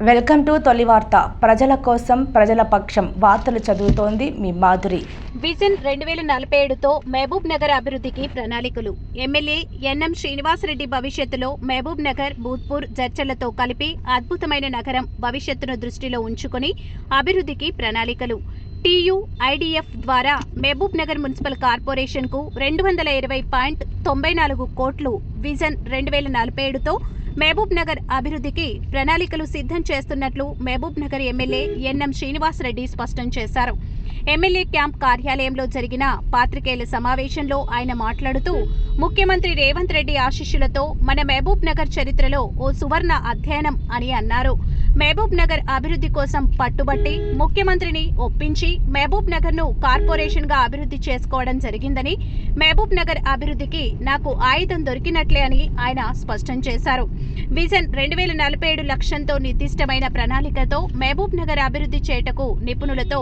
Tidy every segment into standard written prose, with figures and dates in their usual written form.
Welcome to తొలి వార్త. ప్రజల కోసం ప్రజల పక్షం వార్తలు చదువుతోంది మీ మాధురి. విజన్ 2047తో మహబూబ్ నగర్ అభివృద్ధికి ప్రణాళికలు. ఎమ్మెల్యే ఎన్ఎం శ్రీనివాసరెడ్డి భవిష్యత్తులో మహబూబ్ నగర్, భూత్పూర్, జడ్చర్లతో కలిపి అద్భుతమైన నగరం భవిష్యత్తును దృష్టిలో ఉంచుకొని అభివృద్ధికి ప్రణాళికలు. టీయూఐడీఎఫ్ ద్వారా మహబూబ్ నగర్ మున్సిపల్ కార్పొరేషన్కు 220.94 కోట్లు విజన్ 2047తో మహబూబ్ నగర్ అభివృద్ధికి ప్రణాళికలు సిద్ధం చేస్తున్నట్లు మహబూబ్ నగర్ ఎమ్మెల్యే ఎన్ఎం శ్రీనివాసరెడ్డి స్పష్టం చేశారు. ఎమ్మెల్యే క్యాంప్ కార్యాలయంలో జరిగిన పాత్రికేయుల సమావేశంలో ఆయన మాట్లాడుతూ, ముఖ్యమంత్రి రేవంత్ రెడ్డి ఆశీస్సులతో మన మహబూబ్ నగర్ చరిత్రలో ఓ సువర్ణ అధ్యయనం అని అన్నారు. మహబూబ్ నగర్ అభివృద్ధి కోసం పట్టుబట్టి ముఖ్యమంత్రిని ఒప్పించి మహబూబ్ నగర్ను కార్పొరేషన్గా అభివృద్ధి చేసుకోవడం జరిగిందని, మహబూబ్ నగర్ అభివృద్ధికి నాకు ఆయుధం దొరికినట్లే అని ఆయన స్పష్టం చేశారు. విజన్ 2047 లక్ష్యంతో నిర్దిష్టమైన ప్రణాళికతో మహబూబ్ నగర్ అభివృద్ధి చేయటకు నిపుణులతో,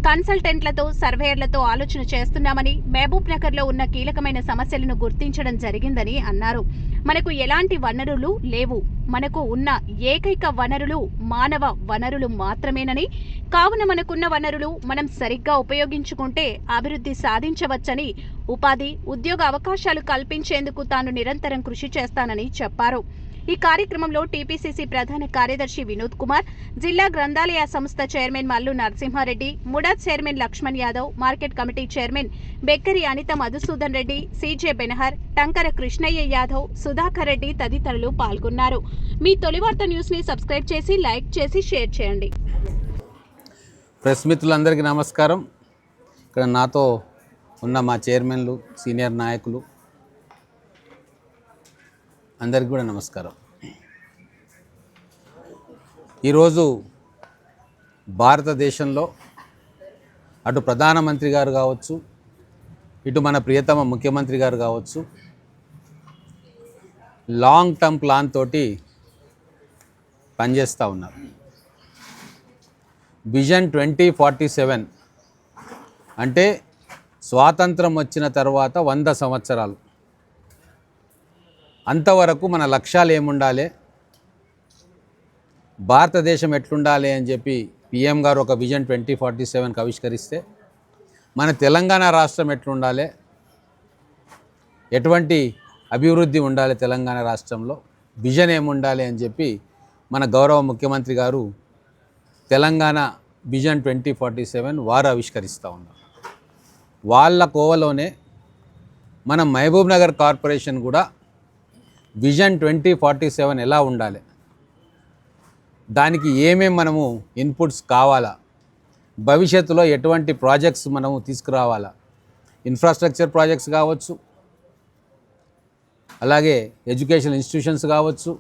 కన్సల్టెంట్లతో, సర్వేయర్లతో ఆలోచన చేస్తున్నామని, మహబూబ్ నగర్లో ఉన్న కీలకమైన సమస్యలను గుర్తించడం జరిగిందని అన్నారు. మనకు ఎలాంటి వనరులు లేవు. మనకు ఉన్న ఏకైక వనరులు మానవ వనరులు మాత్రమేనని, కావున మనకున్న వనరులు మనం సరిగ్గా ఉపయోగించుకుంటే అభివృద్ధి సాధించవచ్చని, ఉపాధి, ఉద్యోగ అవకాశాలు కల్పించేందుకు తాను నిరంతరం కృషి చేస్తానని చెప్పారు. ఈ కార్యక్రమంలో టీపీసీసీ ప్రధాన కార్యదర్శి వినోద్ కుమార్, జిల్లా గ్రంథాలయ సంస్థ chairman Mallu Narasimha Reddy, MUDA chairman Lakshman Yadav, market committee chairman Bekkari Anitha Madhusudan Reddy, CJ Benhur, Tankara Krishnaiah Yadav, Sudhakar Reddy తదితరులు పాల్గొన్నారు. మీ తొలి వార్త న్యూస్ ని సబ్స్క్రైబ్ చేసి, లైక్ చేసి, షేర్ చేయండి. ప్రెస్ మిత్రులందరికీ నమస్కారం. ఇక్కడ నాతో ఉన్న మా చైర్మన్లు, సీనియర్ నాయకులు అందరికీ కూడా నమస్కారం. ఈరోజు భారతదేశంలో అటు ప్రధానమంత్రి గారు కావచ్చు, ఇటు మన ప్రియతమ ముఖ్యమంత్రి గారు కావచ్చు, లాంగ్ టర్మ్ ప్లాన్ తోటి పనిచేస్తూ ఉన్నారు. విజన్ 2047 అంటే స్వాతంత్రం వచ్చిన తర్వాత 100 సంవత్సరాలు, అంతవరకు మన లక్ష్యాలు ఏముండాలి, భారతదేశం ఎట్లుండాలి అని చెప్పి పిఎం గారు ఒక విజన్ 2047కి ఆవిష్కరిస్తే, మన తెలంగాణ రాష్ట్రం ఎట్లుండాలి, ఎటువంటి అభివృద్ధి ఉండాలి తెలంగాణ రాష్ట్రంలో, విజన్ ఏముండాలి అని చెప్పి మన గౌరవ ముఖ్యమంత్రి గారు తెలంగాణ విజన్ 2047 వారు ఆవిష్కరిస్తూ ఉన్నారు. వాళ్ళ కోవలోనే మన మహబూబ్ నగర్ కార్పొరేషన్ కూడా విజన్ 2047 ఎలా ఉండాలి, దానికి ఏమేమి మనము ఇన్పుట్స్ కావాలా, భవిష్యత్తులో ఎటువంటి ప్రాజెక్ట్స్ మనము తీసుకురావాలా, ఇన్ఫ్రాస్ట్రక్చర్ ప్రాజెక్ట్స్ కావచ్చు, అలాగే ఎడ్యుకేషన్ ఇన్స్టిట్యూషన్స్ కావచ్చు,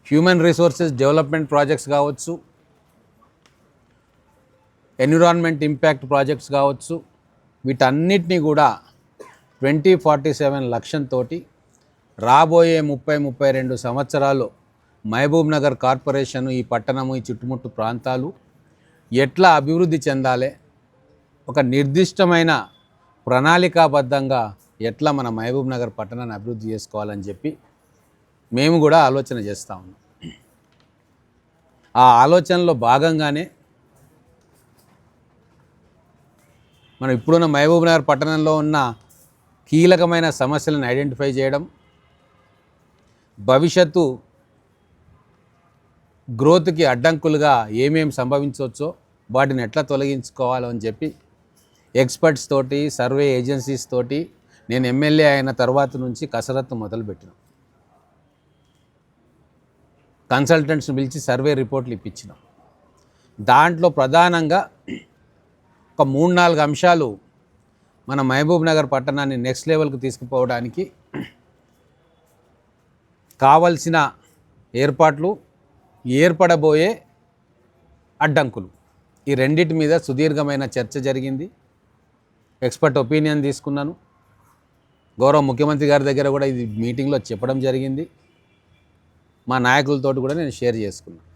హ్యూమన్ రిసోర్సెస్ డెవలప్మెంట్ ప్రాజెక్ట్స్ కావచ్చు, ఎన్విరాన్మెంట్ ఇంపాక్ట్ ప్రాజెక్ట్స్ కావచ్చు, వీటన్నిటినీ కూడా 2047 లక్ష్యంతో రాబోయే 30-32 సంవత్సరాల్లో మహబూబ్ నగర్ కార్పొరేషన్, ఈ పట్టణము, ఈ చుట్టుముట్టు ప్రాంతాలు ఎట్లా అభివృద్ధి చెందాలి, ఒక నిర్దిష్టమైన ప్రణాళికాబద్ధంగా ఎట్లా మన మహబూబ్ నగర్ పట్టణాన్ని అభివృద్ధి చేసుకోవాలని చెప్పి మేము కూడా ఆలోచన చేస్తూ ఉన్నాం. ఆ ఆలోచనలో భాగంగానే మనం ఇప్పుడున్న మహబూబ్ నగర్ పట్టణంలో ఉన్న కీలకమైన సమస్యలను ఐడెంటిఫై చేయడం, భవిష్యత్తు గ్రోత్కి అడ్డంకులుగా ఏమేమి సంభవించవచ్చో వాటిని ఎట్లా తొలగించుకోవాలో అని చెప్పి ఎక్స్పర్ట్స్ తోటి, సర్వే ఏజెన్సీస్ తోటి నేను ఎమ్మెల్యే అయిన తర్వాత నుంచి కసరత్తు మొదలుపెట్టినాం. కన్సల్టెంట్స్ని పిలిచి సర్వే రిపోర్ట్లు ఇప్పించినాం. దాంట్లో ప్రధానంగా ఒక 3-4 అంశాలు మన మహబూబ్ నగర్ పట్టణాన్ని నెక్స్ట్ లెవెల్కి తీసుకుపోవడానికి కావలసిన ఏర్పాట్లు, ఏర్పడబోయే అడ్డంకులు, ఈ రెండింటి మీద సుదీర్ఘమైన చర్చ జరిగింది. ఎక్స్పర్ట్ ఒపీనియన్ తీసుకున్నాను. గౌరవ ముఖ్యమంత్రి గారి దగ్గర కూడా ఇది మీటింగ్లో చెప్పడం జరిగింది. మా నాయకులతో కూడా నేను షేర్ చేసుకున్నాను.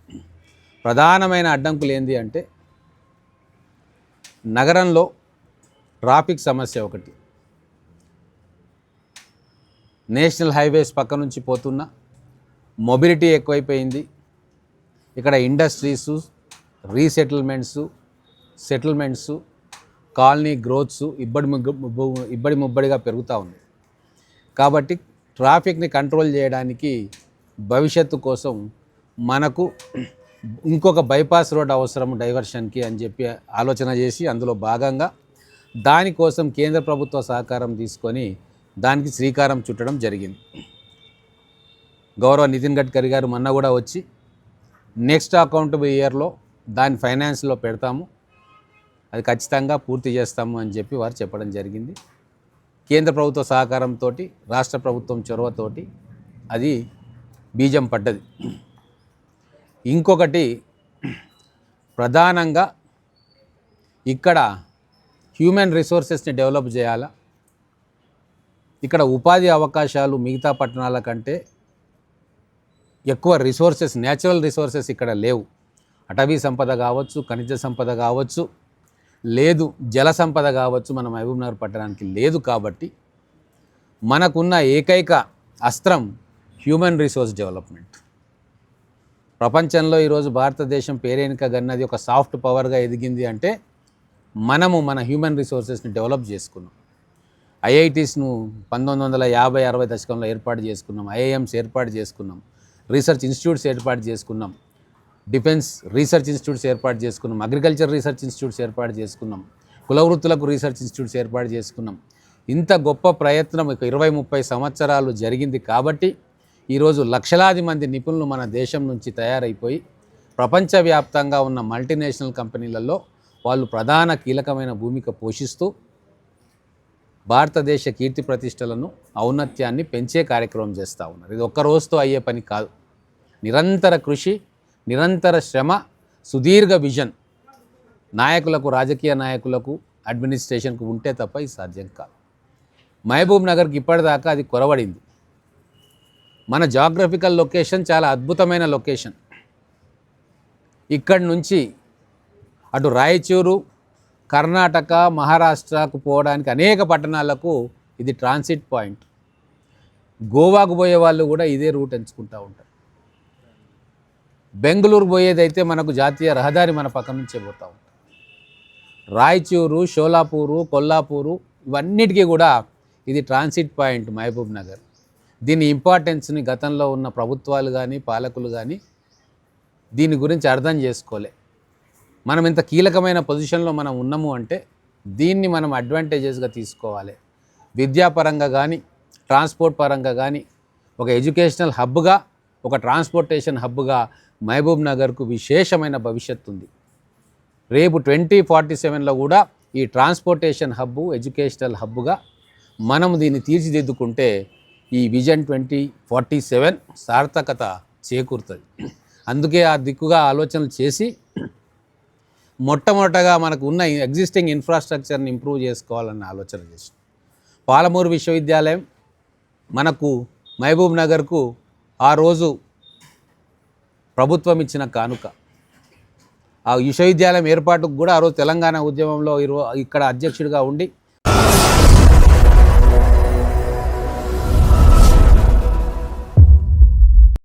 ప్రధానమైన అడ్డంకులు ఏంటి అంటే, నగరంలో ట్రాఫిక్ సమస్య ఒకటి, నేషనల్ హైవేస్ పక్క నుంచి పోతున్న మొబిలిటీ ఎక్కువైపోయింది. ఇక్కడ ఇండస్ట్రీసు, రీసెటిల్మెంట్సు, సెటిల్మెంట్సు, కాలనీ గ్రోత్స్ ఇబ్బడి ముబ్బడిగా పెరుగుతూ ఉంది. కాబట్టి ట్రాఫిక్ని కంట్రోల్ చేయడానికి భవిష్యత్తు కోసం మనకు ఇంకొక బైపాస్ రోడ్ అవసరం డైవర్షన్కి అని చెప్పి ఆలోచన చేసి అందులో భాగంగా దానికోసం కేంద్ర ప్రభుత్వ సహకారం తీసుకొని దానికి శ్రీకారం చుట్టడం జరిగింది. గౌరవ నితిన్ గడ్కరీ గారు మొన్న కూడా వచ్చి నెక్స్ట్ అకౌంటబుల్ ఇయర్లో దాని ఫైనాన్స్లో పెడతాము, అది ఖచ్చితంగా పూర్తి చేస్తాము అని చెప్పి వారు చెప్పడం జరిగింది. కేంద్ర ప్రభుత్వ సహకారంతో, రాష్ట్ర ప్రభుత్వం చొరవతోటి అది బీజం పడ్డది. ఇంకొకటి ప్రధానంగా ఇక్కడ హ్యూమన్ రిసోర్సెస్ని డెవలప్ చేయాలా. ఇక్కడ ఉపాధి అవకాశాలు మిగతా పట్టణాల కంటే ఎక్కువ రిసోర్సెస్, న్యాచురల్ రిసోర్సెస్ ఇక్కడ లేవు. అటవీ సంపద కావచ్చు, ఖనిజ సంపద కావచ్చు, లేదు జల సంపద కావచ్చు, మన మహబూబ్నగర్ పట్టణానికి లేదు. కాబట్టి మనకున్న ఏకైక అస్త్రం హ్యూమన్ రిసోర్స్ డెవలప్మెంట్. ప్రపంచంలో ఈరోజు భారతదేశం పేరేనిక గన్నది ఒక సాఫ్ట్ పవర్గా ఎదిగింది అంటే మనము మన హ్యూమన్ రిసోర్సెస్ని డెవలప్ చేసుకున్నాం. ఐఐటీస్ను 1950-60 దశకంలో ఏర్పాటు చేసుకున్నాం, ఐఐఎంస్ ఏర్పాటు చేసుకున్నాం, రీసెర్చ్ ఇన్స్టిట్యూట్స్ ఏర్పాటు చేసుకున్నాం, డిఫెన్స్ రీసెర్చ్ ఇన్స్టిట్యూట్స్ ఏర్పాటు చేసుకున్నాం, అగ్రికల్చర్ రీసెర్చ్ ఇన్స్టిట్యూట్స్ ఏర్పాటు చేసుకున్నాం, కులవృత్తులకు రీసెర్చ్ ఇన్స్టిట్యూట్స్ ఏర్పాటు చేసుకున్నాం. ఇంత గొప్ప ప్రయత్నం 20-30 సంవత్సరాలు జరిగింది. కాబట్టి ఈరోజు లక్షలాది మంది నిపుణులు మన దేశం నుంచి తయారైపోయి ప్రపంచవ్యాప్తంగా ఉన్న మల్టీనేషనల్ కంపెనీలలో వాళ్ళు ప్రధాన కీలకమైన భూమిక పోషిస్తూ భారతదేశ కీర్తి ప్రతిష్టలను, ఔన్నత్యాన్ని పెంచే కార్యక్రమం చేస్తూ ఉన్నారు. ఇది ఒక్క రోజుతో అయ్యే పని కాదు. నిరంతర కృషి, నిరంతర శ్రమ, సుదీర్ఘ విజన్ నాయకులకు, రాజకీయ నాయకులకు, అడ్మినిస్ట్రేషన్కు ఉంటే తప్ప ఇది సాధ్యం కాదు. మహబూబ్ నగర్కి ఇప్పటిదాకా అది కొరవడింది. మన జాగ్రఫికల్ లొకేషన్ చాలా అద్భుతమైన లొకేషన్. ఇక్కడి నుంచి అటు రాయచూరు, కర్ణాటక, మహారాష్ట్రకు పోవడానికి అనేక పట్టణాలకు ఇది ట్రాన్సిట్ పాయింట్. గోవాకు పోయే వాళ్ళు కూడా ఇదే రూట్ ఎంచుకుంటూ ఉంటారు. బెంగళూరు పోయేదైతే మనకు జాతీయ రహదారి మన పక్క నుంచే పోతూ ఉంటాం. రాయచూరు, షోలాపూరు, కొల్లాపూరు ఇవన్నిటికీ కూడా ఇది ట్రాన్సిట్ పాయింట్ మహబూబ్ నగర్. దీని ఇంపార్టెన్స్ని గతంలో ఉన్న ప్రభుత్వాలు కానీ, పాలకులు కానీ దీని గురించి అర్థం చేసుకోలే. మనం ఇంత కీలకమైన పొజిషన్లో మనం ఉన్నాము అంటే దీన్ని మనం అడ్వాంటేజెస్గా తీసుకోవాలి. విద్యాపరంగా కానీ, ట్రాన్స్పోర్ట్ పరంగా కానీ, ఒక ఎడ్యుకేషనల్ హబ్గా, ఒక ట్రాన్స్పోర్టేషన్ హబ్గా మహబూబ్ నగర్కు విశేషమైన భవిష్యత్తు ఉంది. రేపు 2047లో కూడా ఈ ట్రాన్స్పోర్టేషన్ హబ్బు, ఎడ్యుకేషనల్ హబ్గా మనం దీన్ని తీర్చిదిద్దుకుంటే ఈ విజన్ 2047 సార్థకత చేకూరుతుంది. అందుకే ఆ దిక్కుగా ఆలోచనలు చేసి మొట్టమొదటగా మనకు ఉన్న ఎగ్జిస్టింగ్ ఇన్ఫ్రాస్ట్రక్చర్ని ఇంప్రూవ్ చేసుకోవాలన్న ఆలోచన చేసి పాలమూరు విశ్వవిద్యాలయం మనకు మహబూబ్ నగర్కు ఆ రోజు ప్రభుత్వం ఇచ్చిన కానుక. ఆ విశ్వవిద్యాలయం ఏర్పాటుకు కూడా ఆ రోజు తెలంగాణ ఉద్యమంలో ఇక్కడ అధ్యక్షుడిగా ఉండి